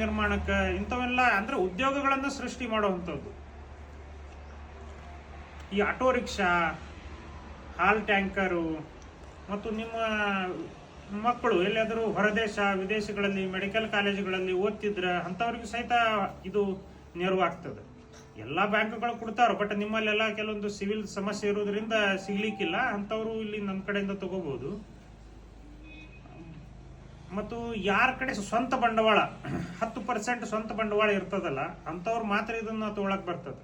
ನಿರ್ಮಾಣಕ್ಕೆ ಇಂಥವೆಲ್ಲ ಅಂದ್ರೆ ಉದ್ಯೋಗಗಳನ್ನು ಸೃಷ್ಟಿ ಮಾಡುವಂಥದ್ದು. ಈ ಆಟೋ ರಿಕ್ಷಾ, ಹಾಲ್ ಟ್ಯಾಂಕರು, ಮತ್ತು ನಿಮ್ಮ ಮಕ್ಕಳು ಎಲ್ಲಿಯಾದರೂ ಹೊರದೇಶ ವಿದೇಶಗಳಲ್ಲಿ ಮೆಡಿಕಲ್ ಕಾಲೇಜುಗಳಲ್ಲಿ ಓದ್ತಿದ್ರೆ ಅಂಥವ್ರಿಗೂ ಸಹಿತ ಇದು ನೆರವಾಗ್ತದೆ. ಎಲ್ಲ ಬ್ಯಾಂಕ್ಗಳು ಕೊಡ್ತಾರೋ, ಬಟ್ ನಿಮ್ಮಲ್ಲೆಲ್ಲ ಕೆಲವೊಂದು ಸಿವಿಲ್ ಸಮಸ್ಯೆ ಇರೋದ್ರಿಂದ ಸಿಗ್ಲಿಕ್ಕಿಲ್ಲ. ಅಂಥವ್ರು ಇಲ್ಲಿ ನಮ್ಮ ಕಡೆಯಿಂದ ತಗೋಬಹುದು. ಮತ್ತು ಯಾರ ಕಡೆ ಸ್ವಂತ ಬಂಡವಾಳ 10% ಸ್ವಂತ ಬಂಡವಾಳ ಇರ್ತದಲ್ಲ, ಅಂಥವ್ರು ಮಾತ್ರ ಇದನ್ನ ತಗೊಳಕ್ ಬರ್ತದೆ.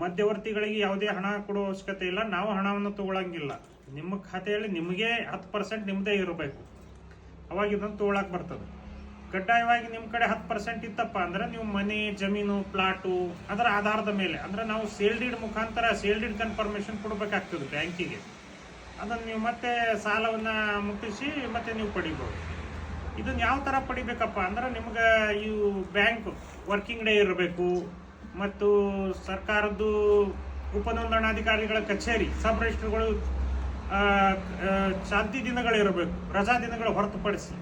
ಮಧ್ಯವರ್ತಿಗಳಿಗೆ ಯಾವುದೇ ಹಣ ಕೊಡೋ ಅವಶ್ಯಕತೆ ಇಲ್ಲ. ನಾವು ಹಣವನ್ನು ತಗೊಳಂಗಿಲ್ಲ. ನಿಮ್ಮ ಖಾತೆಯಲ್ಲಿ ನಿಮಗೆ 10% ನಿಮ್ಮದೇ ಇರಬೇಕು, ಅವಾಗ ಇದನ್ನು ತಗೊಳಕ್ ಬರ್ತದೆ. ಕಡ್ಡಾಯವಾಗಿ ನಿಮ್ಮ ಕಡೆ 10% ಇತ್ತಪ್ಪ ಅಂದ್ರೆ ನೀವು ಮನೆ, ಜಮೀನು, ಪ್ಲಾಟು ಅದರ ಆಧಾರದ ಮೇಲೆ ಅಂದ್ರೆ ನಾವು ಸೇಲ್ ಡೀಡ್ ಮುಖಾಂತರ ಸೇಲ್ ಡೀಡ್ ಕನ್ಫರ್ಮೇಶನ್ ಕೊಡಬೇಕಾಗ್ತದೆ ಬ್ಯಾಂಕಿಗೆ. ಅದನ್ನು ನೀವು ಮತ್ತೆ ಸಾಲವನ್ನ ಮುಟ್ಟಿಸಿ ಮತ್ತೆ ನೀವು ಪಡಿಬೋದು. ಇದನ್ನ ಯಾವ ತರ ಪಡಿಬೇಕಪ್ಪ ಅಂದ್ರೆ ನಿಮ್ಗೆ ಇವು ಬ್ಯಾಂಕ್ ವರ್ಕಿಂಗ್ ಡೇ ಇರಬೇಕು, ಮತ್ತು ಸರ್ಕಾರದ್ದು ಉಪನೋಂದಣಾಧಿಕಾರಿಗಳ ಕಚೇರಿ ಸಬ್ ರಿಜಿಸ್ಟರ್ಗಳು ಚಾಲ್ತಿ ದಿನಗಳಿರಬೇಕು, ರಜಾ ದಿನಗಳು ಹೊರತುಪಡಿಸಿ.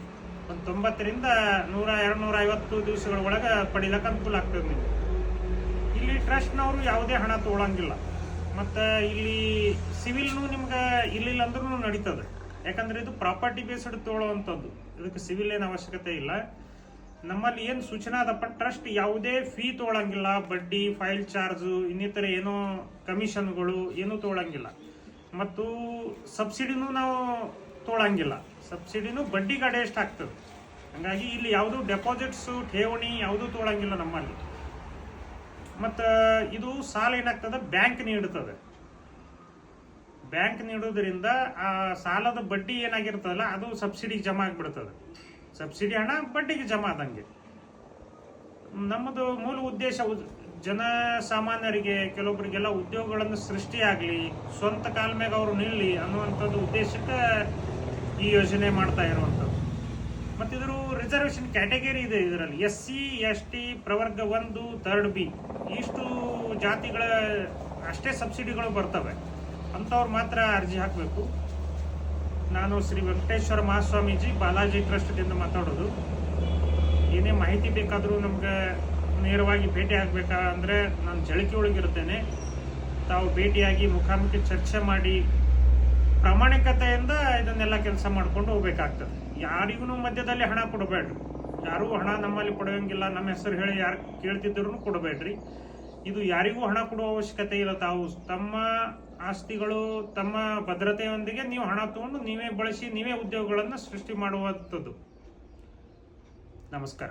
ಒಂದು 90ರಿಂದ 100-250 ದಿವಸಗಳ ಒಳಗೆ ಪಡಿಲಕ್ಕೆ ಅನುಕೂಲ ಆಗ್ತದೆ ನಿಮಗೆ. ಇಲ್ಲಿ ಟ್ರಸ್ಟ್ನವರು ಯಾವುದೇ ಹಣ ತಗೊಳಂಗಿಲ್ಲ. ಮತ್ತು ಇಲ್ಲಿ ಸಿವಿಲ್ನು ನಿಮ್ಗೆ ಇಲ್ಲಿಲ್ಲ ಅಂದ್ರೂ ನಡೀತದೆ. ಯಾಕಂದ್ರೆ ಇದು ಪ್ರಾಪರ್ಟಿ ಬೇಸ್ಡ್ ತಗೊಳ್ಳೋವಂಥದ್ದು, ಇದಕ್ಕೆ ಸಿವಿಲ್ ಏನು ಅವಶ್ಯಕತೆ ಇಲ್ಲ. ನಮ್ಮಲ್ಲಿ ಏನು ಸೂಚನೆ ಅದಪ್ಪ, ಟ್ರಸ್ಟ್ ಯಾವುದೇ ಫೀ ತಗೊಳಂಗಿಲ್ಲ, ಬಡ್ಡಿ, ಫೈಲ್ ಚಾರ್ಜು, ಇನ್ನಿತರ ಏನೋ ಕಮಿಷನ್ಗಳು ಏನೂ ತಗೊಳಂಗಿಲ್ಲ. ಮತ್ತು ಸಬ್ಸಿಡಿನೂ ನಾವು ತಗೊಳಂಗಿಲ್ಲ. ಸಬ್ಸಿಡಿನೂ ಬಡ್ಡಿ ಗಾಡಿ ಎಷ್ಟು ಆಗ್ತದೆ. ಹಂಗಾಗಿ ಇಲ್ಲಿ ಯಾವುದು ಡೆಪಾಸಿಟ್ಸು, ಠೇವಣಿ ಯಾವುದೂ ತಗೊಳಂಗಿಲ್ಲ ನಮ್ಮಲ್ಲಿ. ಮತ್ತು ಇದು ಸಾಲ ಏನಾಗ್ತದೆ, ಬ್ಯಾಂಕ್ ನೀಡುತ್ತದೆ. ಬ್ಯಾಂಕ್ ನೀಡೋದ್ರಿಂದ ಆ ಸಾಲದ ಬಡ್ಡಿ ಏನಾಗಿರ್ತದಲ್ಲ ಅದು ಸಬ್ಸಿಡಿಗೆ ಜಮಾ ಆಗಿಬಿಡ್ತದೆ. ಸಬ್ಸಿಡಿ ಹಣ ಬಡ್ಡಿಗೆ ಜಮಾ ಆದಂಗೆ. ನಮ್ಮದು ಮೂಲ ಉದ್ದೇಶ ಜನಸಾಮಾನ್ಯರಿಗೆ ಕೆಲವೊಬ್ಬರಿಗೆಲ್ಲ ಉದ್ಯೋಗಗಳನ್ನು ಸೃಷ್ಟಿಯಾಗಲಿ, ಸ್ವಂತ ಕಾಲ ಮ್ಯಾಗ ಅವರು ನಿಲ್ಲಿ ಅನ್ನುವಂಥದ್ದು ಉದ್ದೇಶಕ್ಕೆ ಈ ಯೋಜನೆ ಮಾಡ್ತಾ ಇರುವಂಥದ್ದು. ಮತ್ತು ಇದ್ರ ರಿಸರ್ವೇಷನ್ ಕ್ಯಾಟಗರಿ ಇದೆ. ಇದರಲ್ಲಿ SC ST ಪ್ರವರ್ಗ 1 3rd B ಇಷ್ಟು ಜಾತಿಗಳ ಅಷ್ಟೇ ಸಬ್ಸಿಡಿಗಳು ಬರ್ತವೆ. ಅಂಥವ್ರು ಮಾತ್ರ ಅರ್ಜಿ ಹಾಕಬೇಕು. ನಾನು ಶ್ರೀ ವೆಂಕಟೇಶ್ವರ ಮಹಾಸ್ವಾಮೀಜಿ, ಬಾಲಾಜಿ ಟ್ರಸ್ಟ್ದಿಂದ ಮಾತಾಡೋದು. ಏನೇ ಮಾಹಿತಿ ಬೇಕಾದರೂ ನಮ್ಗೆ ನೇರವಾಗಿ ಭೇಟಿ ಆಗಬೇಕಾ ಅಂದರೆ ನಾನು ಜಳಕಿ ಒಳಗಿರುತ್ತೇನೆ. ತಾವು ಭೇಟಿಯಾಗಿ ಮುಖಾಮುಖಿ ಚರ್ಚೆ ಮಾಡಿ ಪ್ರಾಮಾಣಿಕತೆಯಿಂದ ಇದನ್ನೆಲ್ಲ ಕೆಲಸ ಮಾಡ್ಕೊಂಡು ಹೋಗ್ಬೇಕಾಗ್ತದೆ. ಯಾರಿಗೂ ಮಧ್ಯದಲ್ಲಿ ಹಣ ಕೊಡಬೇಡ್ರಿ. ಯಾರೂ ಹಣ ನಮ್ಮಲ್ಲಿ ಕೊಡೋಂಗಿಲ್ಲ. ನಮ್ಮ ಹೆಸರು ಹೇಳಿ ಯಾರು ಕೇಳ್ತಿದ್ರು ಕೊಡಬೇಡ್ರಿ. ಇದು ಯಾರಿಗೂ ಹಣ ಕೊಡುವ ಅವಶ್ಯಕತೆ ಇಲ್ಲ. ತಾವು ತಮ್ಮ ಆಸ್ತಿಗಳು, ತಮ್ಮ ಭದ್ರತೆಯೊಂದಿಗೆ ನೀವು ಹಣ ತಗೊಂಡು ನೀವೇ ಬಳಸಿ ನೀವೇ ಉದ್ಯೋಗಗಳನ್ನು ಸೃಷ್ಟಿ ಮಾಡುವಂಥದ್ದು. ನಮಸ್ಕಾರ.